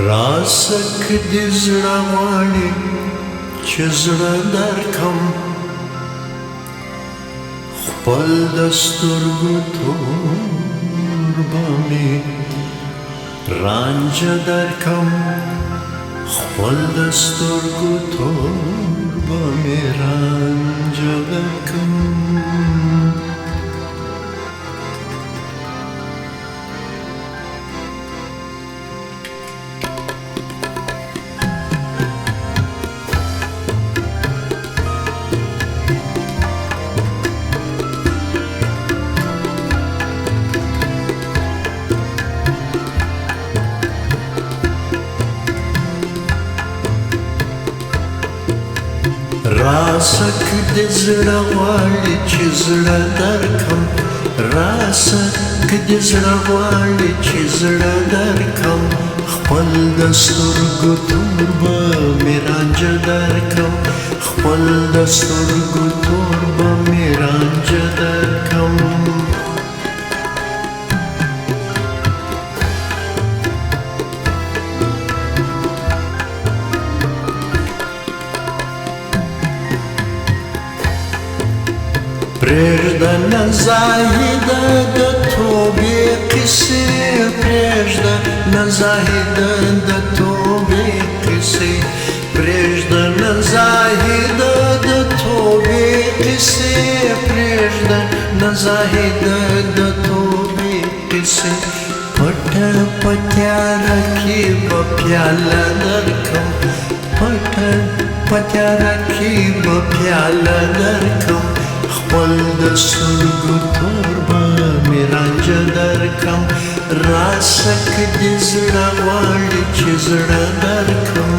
راسک دې زړه غواړي چې زړه درکم خپل د سترګو تور به مې رانجه درکم خپل د سترګو تور به مې رانجه درکم راسک دې زړه غواړي چې زړه درکم راسک دې زړه غواړي چې زړه درکم خپل د سترګو تور به مې رانجه درکم خپل د سترګو تور به مې رانجه درکم پرېږده نه زاهده د توبې قصې پرېږده نه زاهده د توبې قصې پرېږده نه زاهده د توبې قصې پرېږده نه زاهده د توبې قصې پټه په تیاره کې به پیاله درکم پټه په تیاره کې به پیاله درکم خپل د سترګو تور به مې رانجه درکم راسک دې زړه غواړي چې زړه درکم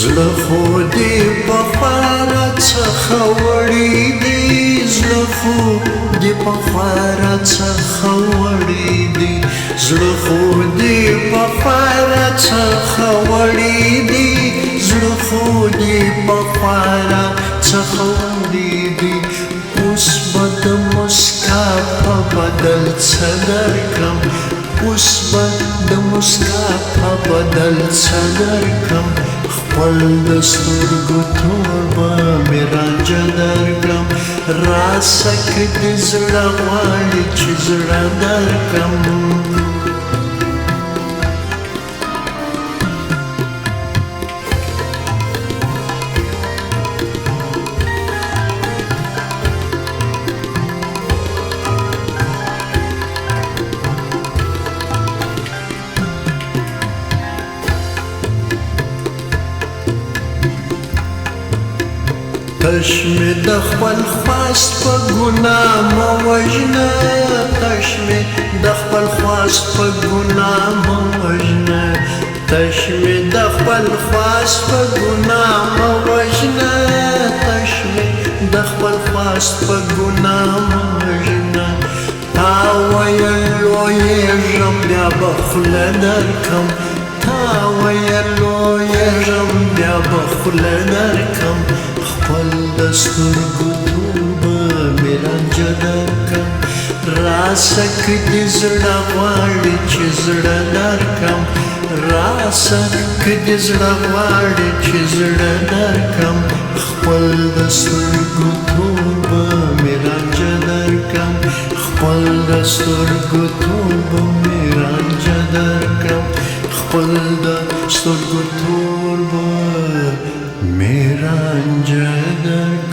زړه خو دې په خواره څخه وړی دی زړه خو دې په خواره څخه وړی دی زړه خو دې په خواره څخه وړی دی زړه خو دې په خواره څخه وړی دی اوس به د مسکا په بدل څه درکړم اوس به د مسکا په بدل څه درکړم خپل د سترګو تور به مې رانجه درکړم راسک دې زړه غواړي چې زړه درکړم تش مې د خپل خواست په ګناه مه وژنه تش مې د خپل خواست په ګناه مه وژنه تش مې د خپل خواست په ګناه مه وژنه تش مې د خپل خواست په ګناه مه وژنه تا ویل لویېږم بیا به خوله درکړم تا ویل لویېږم بیا به خوله درکړم خپل د سترګو تور به مې رانجه درکړم راسک دې زړه غواړي چې زړه درکړم راسک دې زړه غواړي چې زړه درکړم خپل د سترګو تور به مې رانجه درکړم خپل د سترګو تور به مې رانجه درکړم خپل د سترګو تور به مې رانجه درکړم